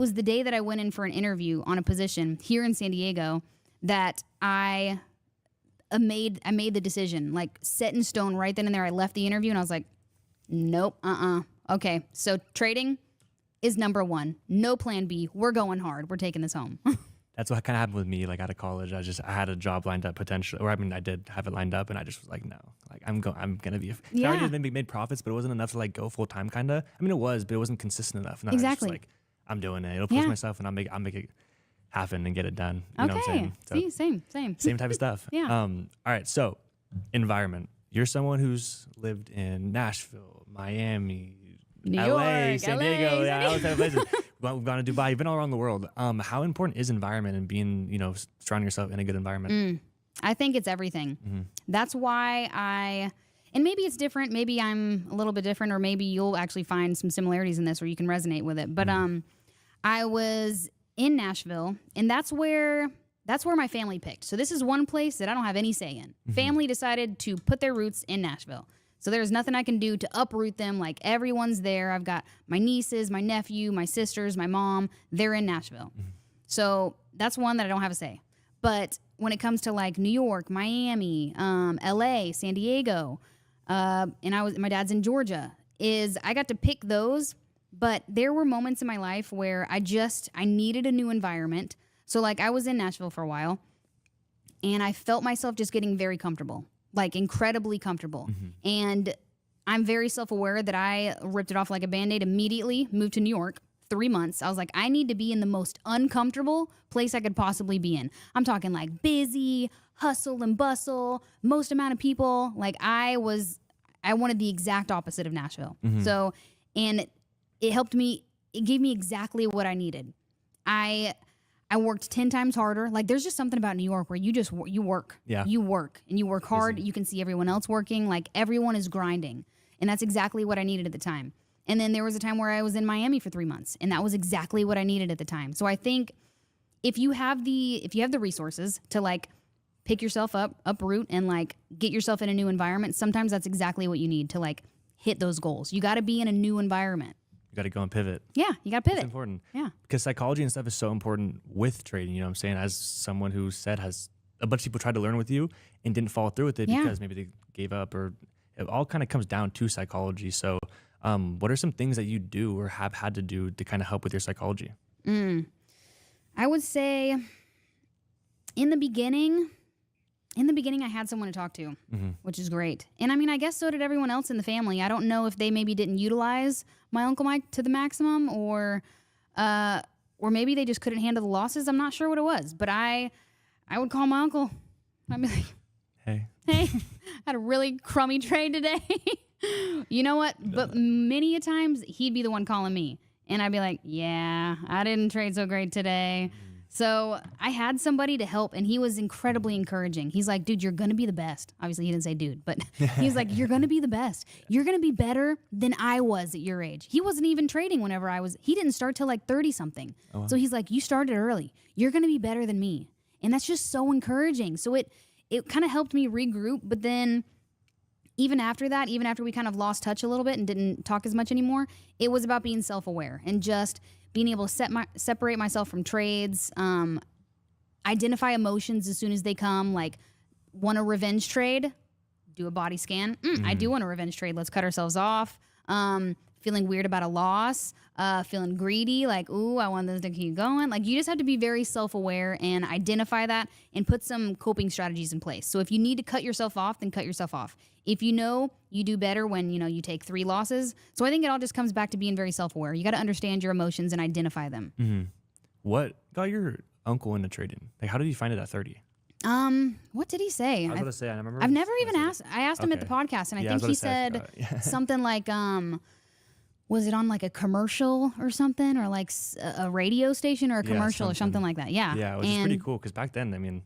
was the day that I went in for an interview on a position here in San Diego that I made the decision, like set in stone right then and there. I left the interview and I was like, nope, okay, so trading is number one. No plan B. We're going hard. We're taking this home. That's what kind of happened with me. Like out of college, I had a job lined up potentially, or I mean, I did have it lined up, and I just was like, no, like I'm gonna be. I already maybe made profits, but it wasn't enough to like go full time. Kind of. I mean, it was, but it wasn't consistent enough. And exactly. I was just like, I'm doing it. It'll push myself, and I'll make it happen and get it done. You know what I'm saying? See, same type of stuff. Yeah. All right. So, environment. You're someone who's lived in Nashville, Miami, New LA, York, San LA, Diego, yeah, all those type of places. We've gone to Dubai. You've been all around the world. How important is environment and being, surrounding yourself in a good environment? I think it's everything. Mm-hmm. That's why and maybe it's different. Maybe I'm a little bit different, or maybe you'll actually find some similarities in this where you can resonate with it. But I was in Nashville, and that's where my family picked. So this is one place that I don't have any say in. Mm-hmm. Family decided to put their roots in Nashville. So there's nothing I can do to uproot them. Like, everyone's there. I've got my nieces, my nephew, my sisters, my mom. They're in Nashville. Mm-hmm. So that's one that I don't have a say. But when it comes to like New York, Miami, LA, San Diego, and my dad's in Georgia, I got to pick those. But there were moments in my life where I needed a new environment. So like, I was in Nashville for a while, and I felt myself just getting very comfortable. Like, incredibly comfortable. Mm-hmm. And I'm very self-aware that I ripped it off like a Band-Aid immediately, moved to New York, 3 months. I was like, I need to be in the most uncomfortable place I could possibly be in. I'm talking like busy, hustle and bustle, most amount of people. Like, I wanted the exact opposite of Nashville. Mm-hmm. So, and it helped me, it gave me exactly what I needed. I worked 10 times harder. Like, there's just something about New York where you work. Yeah. You work, and you work hard. Busy. You can see everyone else working. Like, everyone is grinding. And that's exactly what I needed at the time. And then there was a time where I was in Miami for 3 months, and that was exactly what I needed at the time. So I think if you have the resources to like pick yourself up, uproot, and like get yourself in a new environment, sometimes that's exactly what you need to like hit those goals. You got to be in a new environment. You got to go and pivot. Yeah, you got to pivot. It's important. Yeah. Because psychology and stuff is so important with trading. You know what I'm saying? As someone who said has a bunch of people tried to learn with you and didn't follow through with it because maybe they gave up, or it all kind of comes down to psychology. So what are some things that you do or have had to do to kind of help with your psychology? I would say in the beginning, I had someone to talk to, which is great. And I mean, I guess so did everyone else in the family. I don't know if they maybe didn't utilize my Uncle Mike to the maximum, or maybe they just couldn't handle the losses. I'm not sure what it was, but I would call my uncle. I'd be like, hey, I had a really crummy trade today. You know what? But many a times he'd be the one calling me, and I'd be like, yeah, I didn't trade so great today. So I had somebody to help, and he was incredibly encouraging. He's like, dude, you're going to be the best. Obviously, he didn't say dude, but he was like, you're going to be the best. You're going to be better than I was at your age. He wasn't even trading whenever he didn't start till like 30-something. Oh, wow. So he's like, you started early. You're going to be better than me. And that's just so encouraging. So it kind of helped me regroup. But then even after we kind of lost touch a little bit and didn't talk as much anymore, it was about being self-aware and just being able to separate myself from trades, identify emotions as soon as they come, like, want a revenge trade, do a body scan. I do want a revenge trade. Let's cut ourselves off. Feeling weird about a loss, feeling greedy, like, ooh, I want this to keep going. Like, you just have to be very self-aware and identify that and put some coping strategies in place. So if you need to cut yourself off, then cut yourself off. If you know you do better when, you take 3 losses. So I think it all just comes back to being very self-aware. You got to understand your emotions and identify them. Mm-hmm. What got your uncle into trading? Like, how did he find it at 30? What did he say? I was going to say, I remember. I've never even asked. I asked him at the podcast, and I think he said something like, was it on like a commercial or something, or like a radio station or a commercial or something like that? Yeah. Yeah, which is pretty cool, because back then, I mean,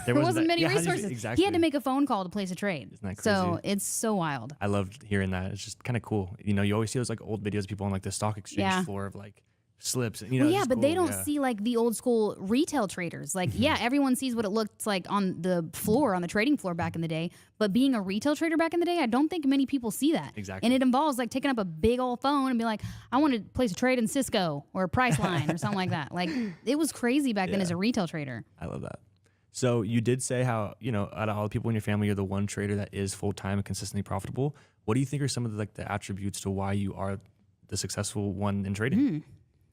there wasn't many resources. Exactly. He had to make a phone call to place a trade. Isn't that crazy? So it's so wild. I loved hearing that. It's just kind of cool. You always see those like old videos of people on like the stock exchange floor of like slips. Well, yeah, just but they cool, don't see like the old school retail traders. Like, yeah, everyone sees what it looked like on the floor, on the trading floor back in the day. But being a retail trader back in the day, I don't think many people see that. Exactly. And it involves like taking up a big old phone and be like, I want to place a trade in Cisco or Priceline or something like that. Like, it was crazy back then as a retail trader. I love that. So you did say how, out of all the people in your family, you're the one trader that is full-time and consistently profitable. What do you think are some of the attributes to why you are the successful one in trading?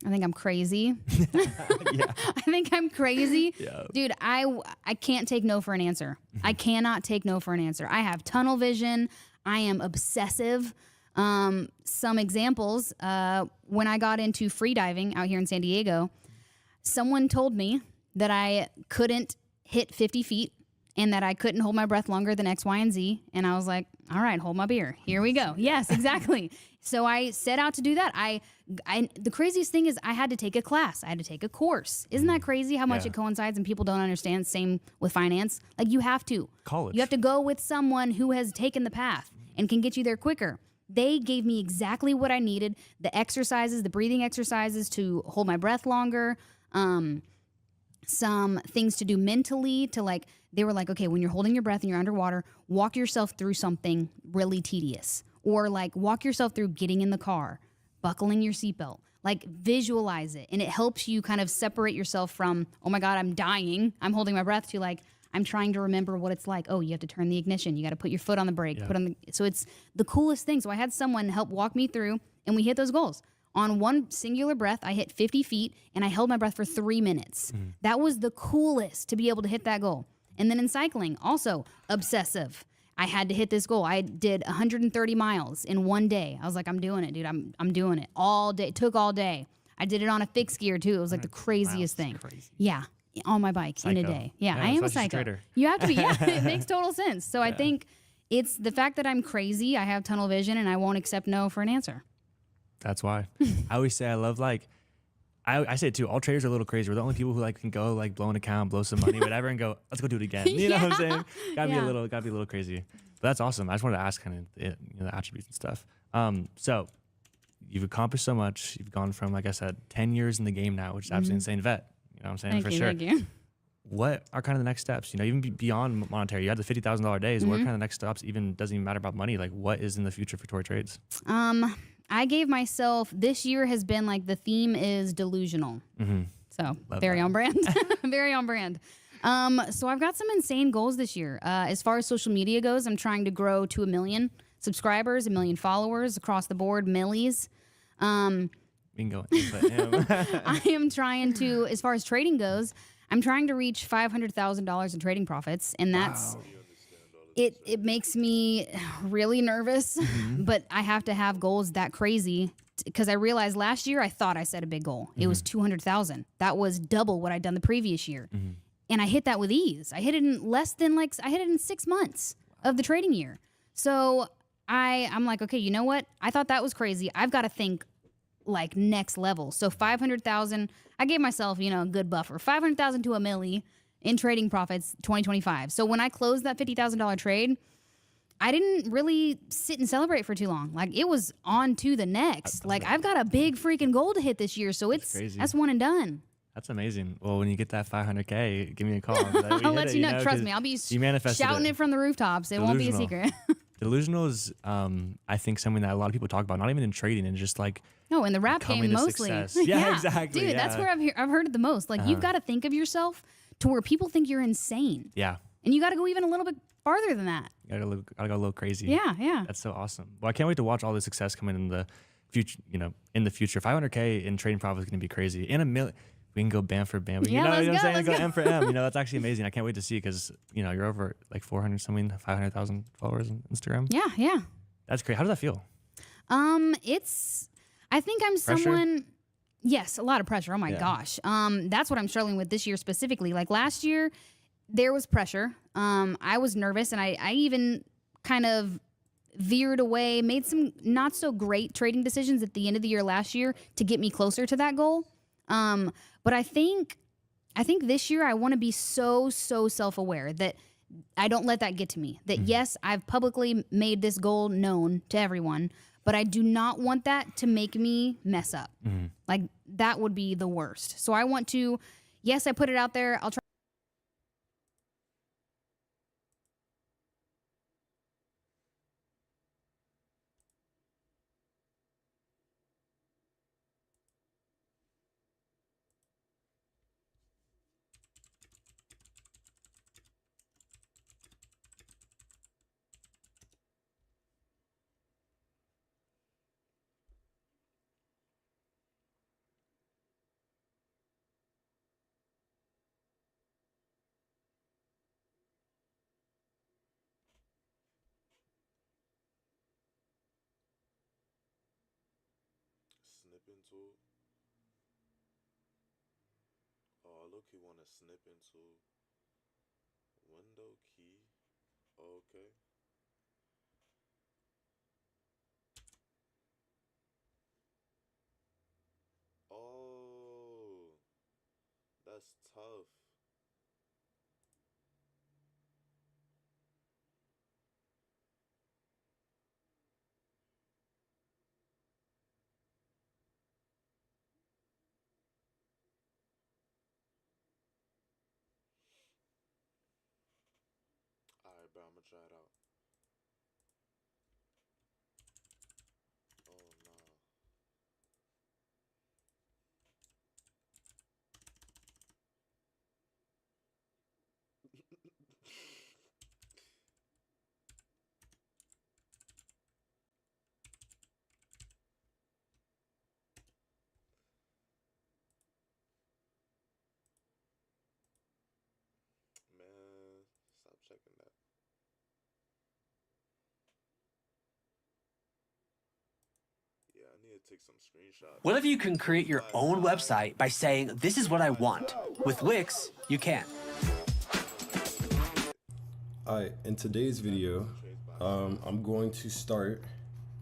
I think I'm crazy. I think I'm crazy. Yeah. Dude, I can't take no for an answer. I cannot take no for an answer. I have tunnel vision. I am obsessive. Some examples, when I got into free diving out here in San Diego, someone told me that I couldn't hit 50 feet and that I couldn't hold my breath longer than X, Y, and Z. And I was like, all right, hold my beer. Here we go. Yes, exactly. So I set out to do that. The craziest thing is I had to take a class. I had to take a course. Isn't that crazy how much it coincides and people don't understand? Same with finance. Like, you have to. College. You have to go with someone who has taken the path and can get you there quicker. They gave me exactly what I needed. The exercises, the breathing exercises to hold my breath longer. Some things to do mentally they were like, okay, when you're holding your breath and you're underwater, walk yourself through something really tedious. Or like walk yourself through getting in the car, buckling your seatbelt. Like, visualize it. And it helps you kind of separate yourself from, oh my God, I'm dying, I'm holding my breath, to like, I'm trying to remember what it's like. Oh, you have to turn the ignition. You got to put your foot on the brake. So it's the coolest thing. So I had someone help walk me through and we hit those goals. On one singular breath, I hit 50 feet and I held my breath for 3 minutes. That was the coolest, to be able to hit that goal. And then in cycling, also obsessive. I had to hit this goal. I did 130 miles in one day. I was like, I'm doing it, dude. I'm doing it all day. It took all day. I did it on a fixed gear too. It was like the craziest thing. Crazy. Yeah, on my bike in a day. Yeah, I am a psycho. Trader. You have to be. Yeah, it makes total sense. So I think it's the fact that I'm crazy. I have tunnel vision, and I won't accept no for an answer. That's why. I always say I love I say it too. All traders are a little crazy. We're the only people who can go blow an account, blow some money, whatever, and go, let's go do it again. You know what I'm saying? Gotta be a little crazy. But that's awesome. I just wanted to ask kind of the attributes and stuff. So you've accomplished so much. You've gone from, like I said, 10 years in the game now, which is absolutely insane. Vet, you know what I'm saying? For sure. Thank you. What are kind of the next steps? Even beyond monetary, you had the $50,000 days. What are kind of the next steps? Doesn't even matter about money. Like, what is in the future for Tory Trades? I gave myself, this year has been the theme is delusional. So very on brand. Very on brand. So I've got some insane goals this year. As far as social media goes, I'm trying to grow to 1 million subscribers, 1 million followers across the board, millies. We can go into him. I am trying to, as far as trading goes, I'm trying to reach $500,000 in trading profits, and that's it makes me really nervous. But I have to have goals that crazy, because I realized last year I thought I set a big goal. It was 200,000. That was double what I'd done the previous year. And I hit that with ease. I hit it in less than I hit it in 6 months of the trading year. So I'm like, okay, you know what? I thought that was crazy. I've got to think next level. So 500,000, I gave myself, a good buffer. 500,000 to $1 million in trading profits 2025. So when I closed that $50,000 trade, I didn't really sit and celebrate for too long. It was on to the next. I've got a big freaking goal to hit this year. So that's one and done. That's amazing. Well, when you get that 500K, give me a call. I'll let you know. Trust me, I'll be shouting it from the rooftops. It won't be a secret. Delusional is, I think, something that a lot of people talk about, not even in trading, and just no, in the rap game mostly. Yeah, exactly. Dude, that's where I've heard it the most. You've got to think of yourself to where people think you're insane. Yeah. And you got to go even a little bit farther than that. You gotta go a little crazy. Yeah. That's so awesome. Well, I can't wait to watch all the success coming in the future. In the future, 500K in trading profit is gonna be crazy. And $1 million. We can go BAM for BAM. Yeah, what I'm saying? let's Go go. M for M. That's actually amazing. I can't wait to see, because you're over 500,000 followers on Instagram. Yeah. That's great. How does that feel? I think I'm Pressure? someone. Yes, a lot of pressure. Oh my gosh. That's what I'm struggling with this year specifically. Last year, there was pressure. I was nervous, and I even kind of veered away, made some not so great trading decisions at the end of the year last year to get me closer to that goal. But I think this year I want to be so self-aware that I don't let that get to me. That yes, I've publicly made this goal known to everyone, but I do not want that to make me mess up. that would be the worst. So I want to, yes, I put it out there. I'll try. Snip into. Oh, look, he want to snip into window key. Okay. Oh, that's tough. All right, bro, I'm gonna try it out. Oh no. Man, stop checking that. Yeah, I need to take some screenshots. What if you can create your Bye, own bye. website by saying, this is what I want? With Wix, you can. Alright, in today's video, I'm going to start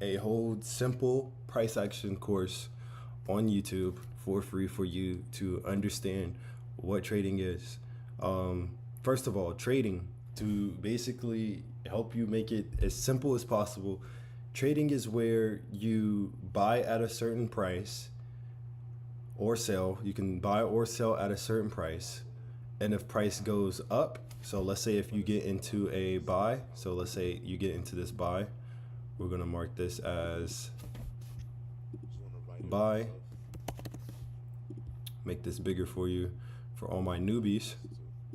a whole simple price action course on YouTube for free for you to understand what trading is. First of all, trading, to basically help you make it as simple as possible. Trading is where you buy at a certain price or sell. You can buy or sell at a certain price. And if price goes up, so let's say if you get into a buy, so let's say you get into this buy, we're gonna mark this as buy, make this bigger for you for all my newbies.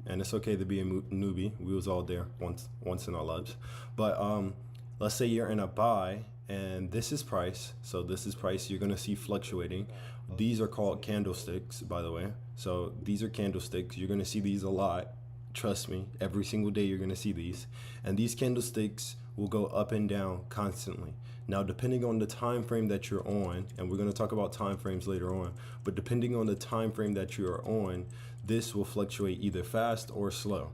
And it's okay to be a newbie. We was all there once in our lives. But let's say you're in a buy and this is price. So this is price you're gonna see fluctuating. These are called candlesticks, by the way. So these are candlesticks. You're gonna see these a lot. Trust me, every single day you're gonna see these. And these candlesticks will go up and down constantly. Now, depending on the time frame that you're on, and we're gonna talk about time frames later on, but depending on the time frame that you are on, this will fluctuate either fast or slow.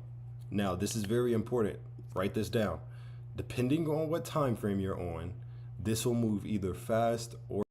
Now, this is very important. Write this down. Depending on what time frame you're on, this will move either fast or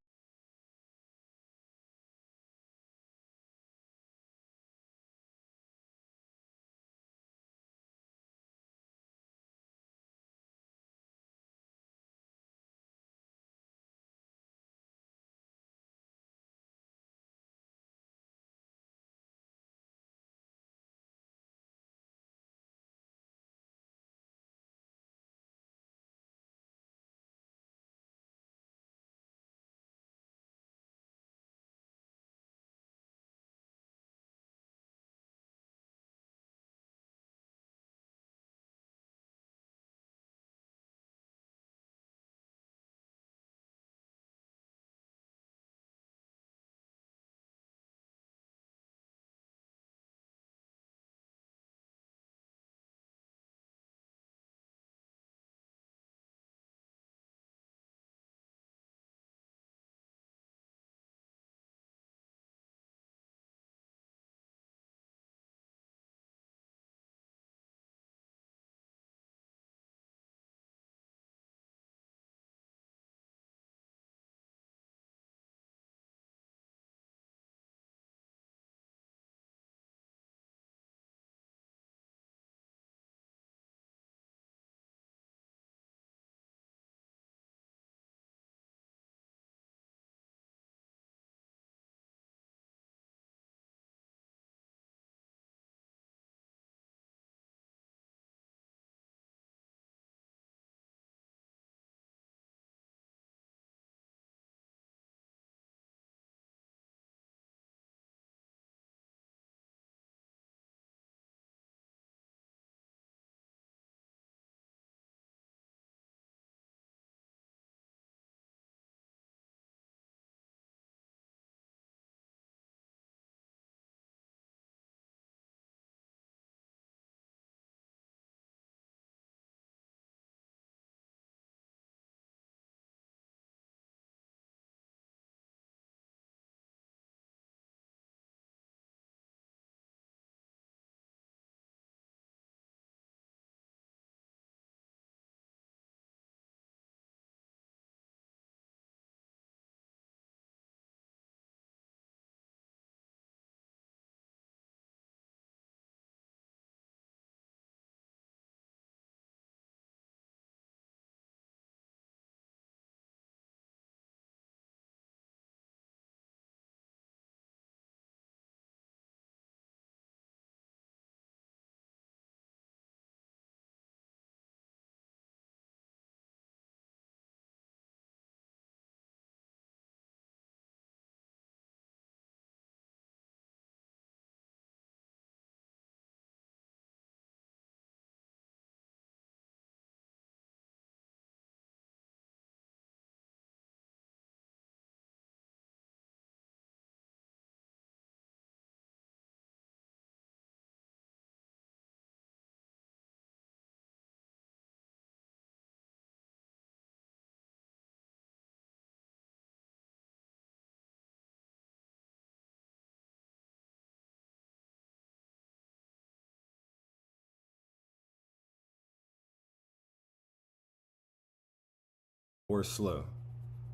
or slow.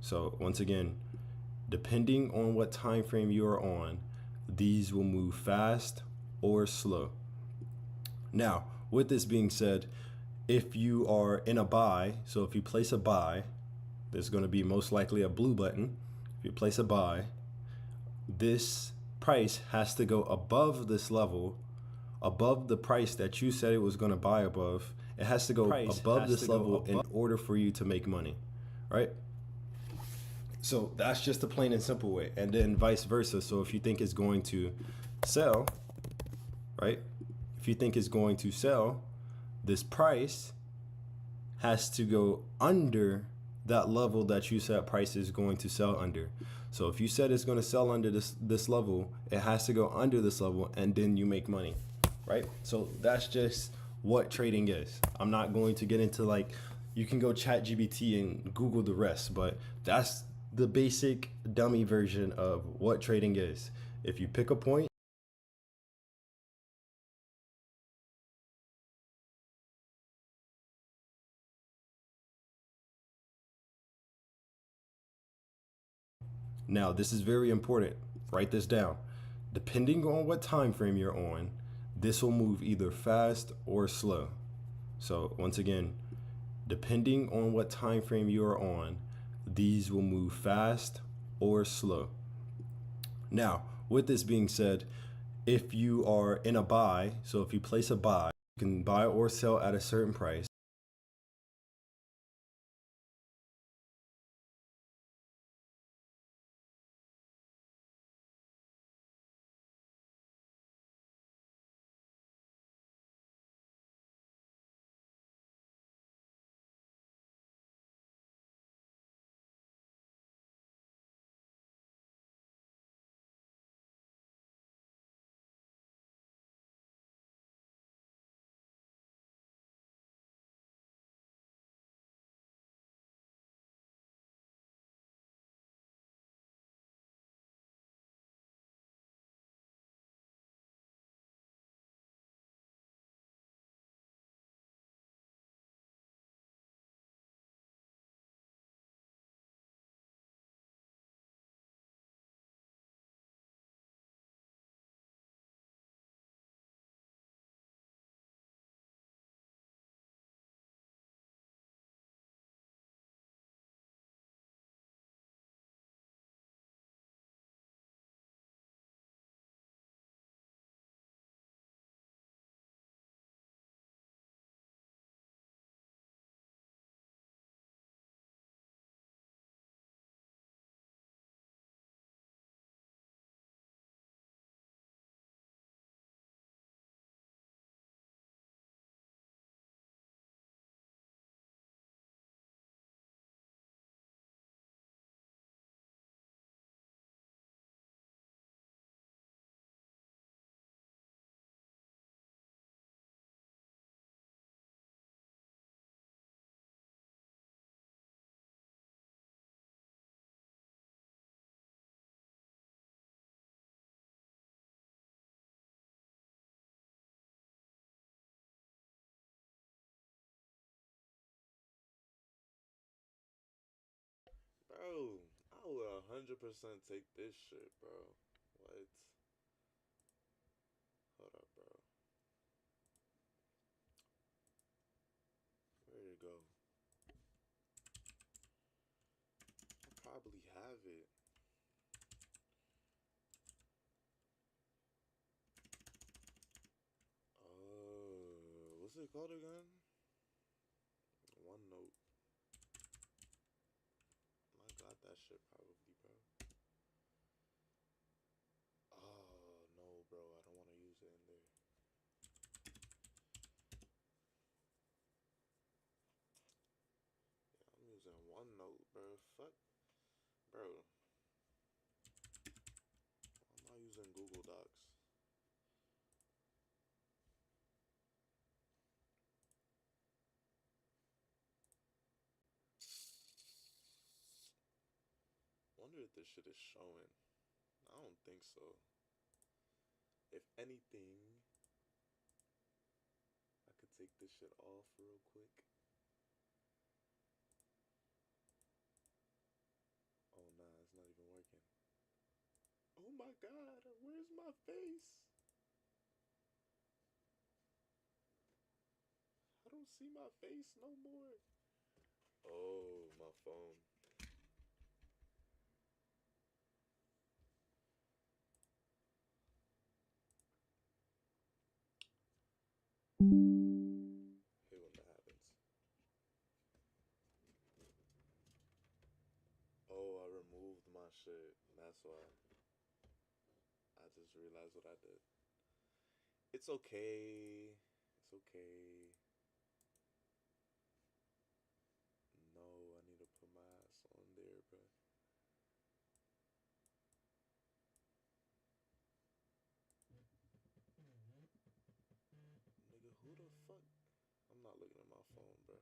So once again, depending on what time frame you are on, these will move fast or slow. Now, with this being said, if you are in a buy, so if you place a buy, there's going to be most likely a blue button. If you place a buy, this price has to go above this level, above the price that you said it was going to buy above. It has to go above this level in order for you to make money, right? So that's just the plain and simple way. And then vice versa. So if you think it's going to sell, right? If you think it's going to sell, this price has to go under that level that you said price is going to sell under. So if you said it's going to sell under this level, it has to go under this level, and then you make money, right? So that's just what trading is. I'm not going to get into like, you can go chat GBT and Google the rest, but that's the basic dummy version of what trading is. If you pick a point, now this is very important. Write this down. Depending on what time frame you're on, this will move either fast or slow. So once again, depending on what time frame you are on, these will move fast or slow. Now, with this being said, if you are in a buy, so if you place a buy, you can buy or sell at a certain price. Bro, I would 100% take this shit, bro. What? Hold up, bro. Where'd it go? I probably have it. What's it called again? OneNote. I got that shit probably, bro. Oh, no, bro. I don't want to use it in there. Yeah, I'm using OneNote, bro. Fuck. Bro. I'm not using Google Docs. Wonder if this shit is showing. I don't think so. If anything, I could take this shit off real quick. my god, where's my face? I don't see my face no more. Oh, my phone. Hate when that happens. Oh, I removed my shit. That's why. I just realized what I did. It's okay. It's okay. No, I need to put my ass on there, bro. Nigga, who the fuck? I'm not looking at my phone, bro.